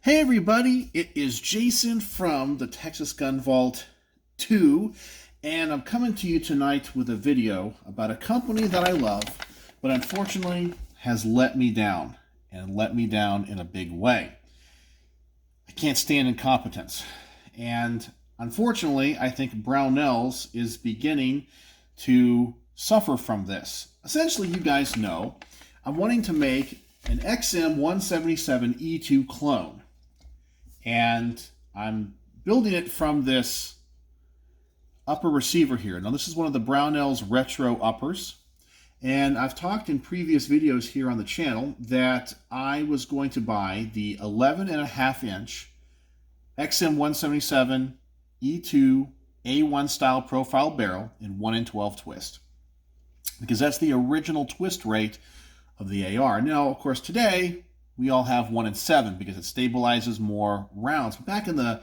Hey everybody, it is Jason from the Texas Gun Vault 2, and I'm coming to you tonight with a video about a company that I love, but unfortunately has let me down, and let me down in a big way. I can't stand incompetence, and unfortunately I think Brownells is beginning to suffer from this. Essentially, you guys know, I'm wanting to make an XM177E2 clone. And I'm building it from this upper receiver here. Now, this is one of the Brownells retro uppers. And I've talked in previous videos here on the channel that I was going to buy the 11.5-inch XM177 E2 A1 style profile barrel in 1 in 12 twist, because that's the original twist rate of the AR. Now, of course, today we all have 1 in 7 because it stabilizes more rounds. But back in the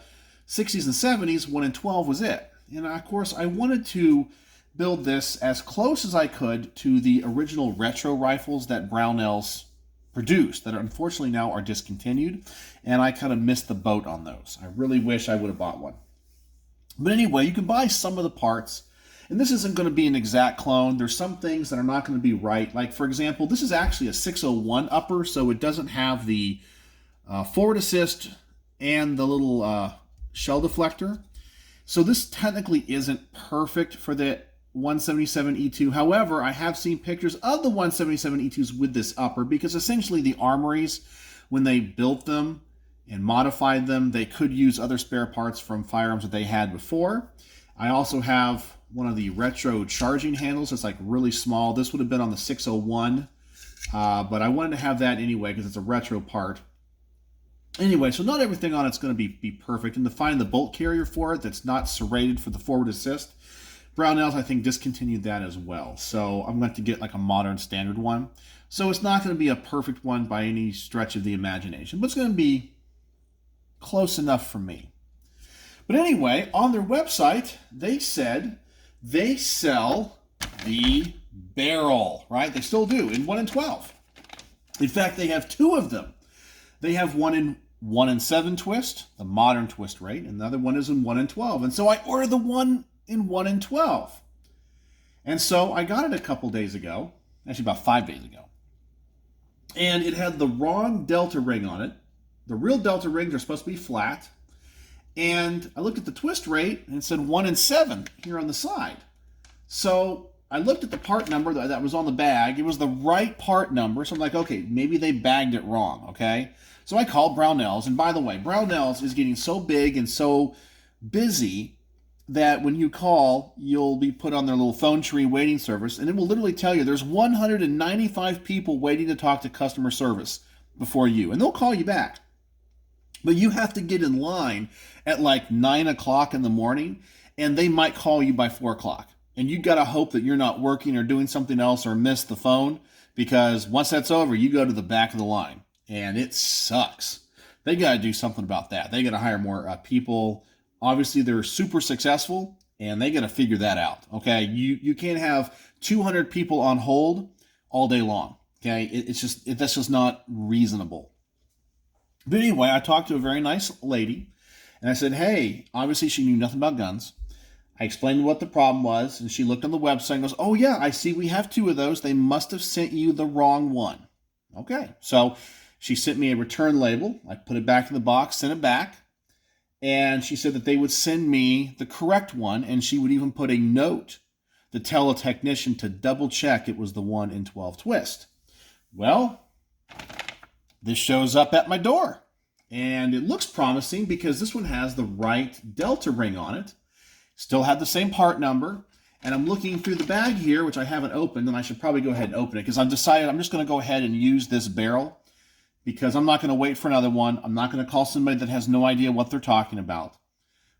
60s and 70s, 1 in 12 was it. And of course, I wanted to build this as close as I could to the original retro rifles that Brownells produced, that unfortunately now are discontinued. And I kind of missed the boat on those. I really wish I would have bought one. But anyway, you can buy some of the parts. And this isn't going to be an exact clone. There's some things that are not going to be right. Like, for example, this is actually a 601 upper, so it doesn't have the forward assist and the little shell deflector. So this technically isn't perfect for the 177 E2. However, I have seen pictures of the 177 E2s with this upper, because essentially the armories, when they built them and modified them, they could use other spare parts from firearms that they had before. I also have one of the retro charging handles. It's like really small. This would have been on the 601, but I wanted to have that anyway because it's a retro part. Anyway, so not everything on it's going to be perfect. And to find the bolt carrier for it that's not serrated for the forward assist, Brownells, I think, discontinued that as well. So I'm going to get like a modern standard one. So it's not going to be a perfect one by any stretch of the imagination, but it's going to be close enough for me. But anyway, on their website, they said they sell the barrel, right? They still do, in 1 in 12. In fact, they have 2 of them. They have one in 1 in 7 twist, the modern twist rate, and the other one is in 1 in 12. And so I ordered the one in 1 in 12. And so I got it a couple days ago, actually about 5 days ago. And it had the wrong delta ring on it. The real delta rings are supposed to be flat. And I looked at the twist rate, and it said 1 in 7 here on the side. So I looked at the part number that was on the bag. It was the right part number. So I'm like, okay, maybe they bagged it wrong, okay? So I called Brownells. And by the way, Brownells is getting so big and so busy that when you call, you'll be put on their little phone tree waiting service. And it will literally tell you there's 195 people waiting to talk to customer service before you. And they'll call you back. But you have to get in line at like 9 o'clock in the morning, and they might call you by 4 o'clock. And you got to hope that you're not working or doing something else or miss the phone, because once that's over, you go to the back of the line, and it sucks. They got to do something about that. They got to hire more people. Obviously, they're super successful, and they got to figure that out, okay? You can't have 200 people on hold all day long, okay? That's just not reasonable. But anyway, I talked to a very nice lady, and I said, hey, obviously she knew nothing about guns. I explained what the problem was, and she looked on the website and goes, oh yeah, I see we have 2 of those. They must have sent you the wrong one. Okay, so she sent me a return label. I put it back in the box, sent it back, and she said that they would send me the correct one, and she would even put a note to tell a technician to double check it was the 1 in 12 twist. Well, this shows up at my door, and it looks promising because this one has the right delta ring on it. Still had the same part number, and I'm looking through the bag here, which I haven't opened, and I should probably go ahead and open it because I've decided I'm just going to go ahead and use this barrel because I'm not going to wait for another one. I'm not going to call somebody that has no idea what they're talking about.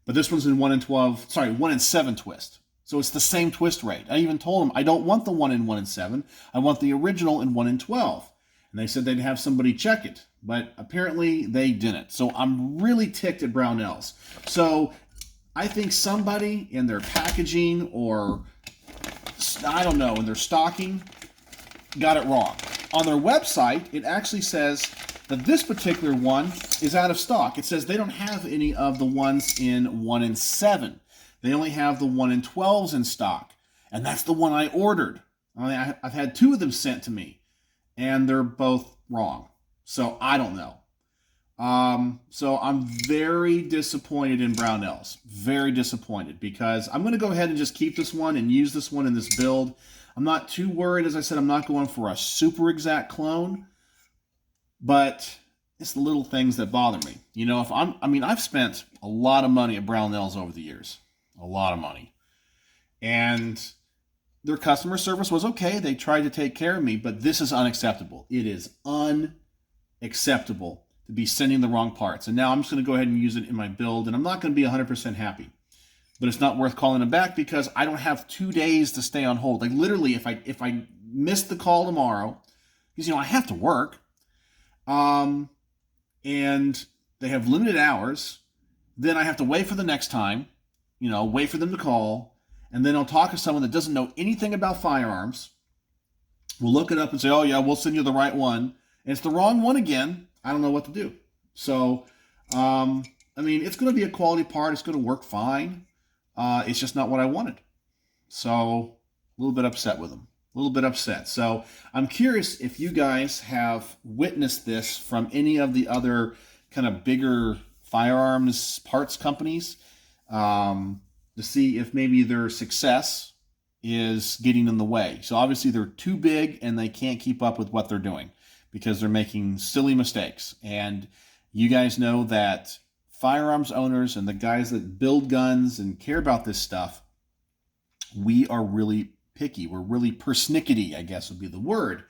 But this one's in 1 in 7 twist. So it's the same twist rate. I even told them I don't want the 1 in 7. I want the original in 1 in 12. And they said they'd have somebody check it, but apparently they didn't. So I'm really ticked at Brownells. So I think somebody in their packaging or, I don't know, in their stocking got it wrong. On their website, it actually says But this particular one is out of stock. It says they don't have any of the ones in 1 in 7. They only have the 1 in 12s in stock. And that's the one I ordered. I've had 2 of them sent to me, and they're both wrong. So I don't know. So I'm very disappointed in Brownells. Very disappointed, because I'm going to go ahead and just keep this one and use this one in this build. I'm not too worried. As I said, I'm not going for a super exact clone, but it's the little things that bother me. You know, I've spent a lot of money at Brownells over the years. A lot of money. And their customer service was okay. They tried to take care of me, but this is unacceptable. It is unacceptable to be sending the wrong parts. And now I'm just going to go ahead and use it in my build, and I'm not going to be 100% happy. But it's not worth calling them back, because I don't have 2 days to stay on hold. Like, literally, if I miss the call tomorrow, because, you know, I have to work, and they have limited hours, then I have to wait for the next time, you know, wait for them to call, and then I'll talk to someone that doesn't know anything about firearms. We'll look it up and say, oh, yeah, we'll send you the right one. And it's the wrong one again. I don't know what to do. So, I mean, it's going to be a quality part. It's going to work fine. It's just not what I wanted. So, a little bit upset with them. A little bit upset. So, I'm curious if you guys have witnessed this from any of the other kind of bigger firearms parts companies, to see if maybe their success is getting in the way. So, obviously, they're too big and they can't keep up with what they're doing, because they're making silly mistakes. And you guys know that firearms owners and the guys that build guns and care about this stuff, we are really picky. We're really persnickety, I guess would be the word.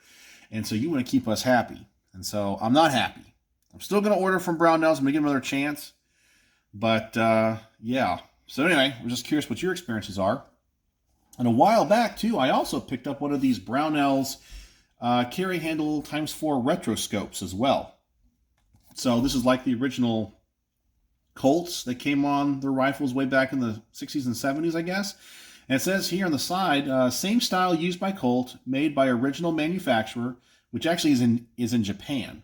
And so you want to keep us happy. And so I'm not happy. I'm still going to order from Brownells. I'm going to give them another chance. But, yeah. So anyway, I'm just curious what your experiences are. And a while back, too, I also picked up one of these Brownells carry handle ×4 retro scopes as well. So this is like the original Colts that came on their rifles way back in the 60s and 70s, I guess. And it says here on the side, same style used by Colt, made by original manufacturer, which actually is in Japan.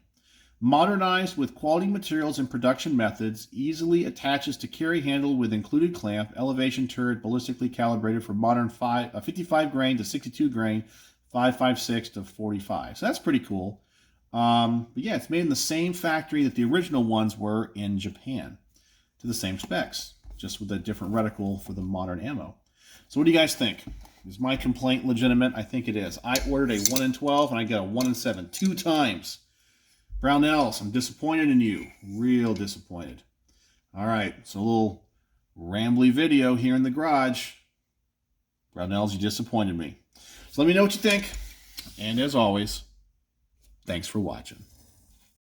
Modernized with quality materials and production methods, easily attaches to carry handle with included clamp, elevation turret, ballistically calibrated for modern 55 grain to 62 grain, 5.56 to 45. So that's pretty cool. But yeah, it's made in the same factory that the original ones were in Japan, to the same specs, just with a different reticle for the modern ammo. So what do you guys think? Is my complaint legitimate? I think it is. I ordered a 1 in 12 and I got a 1 in 7 2 times. Brownells, I'm disappointed in you. Real disappointed. All right, so a little rambly video here in the garage. Brownells, you disappointed me. So let me know what you think. And as always, thanks for watching.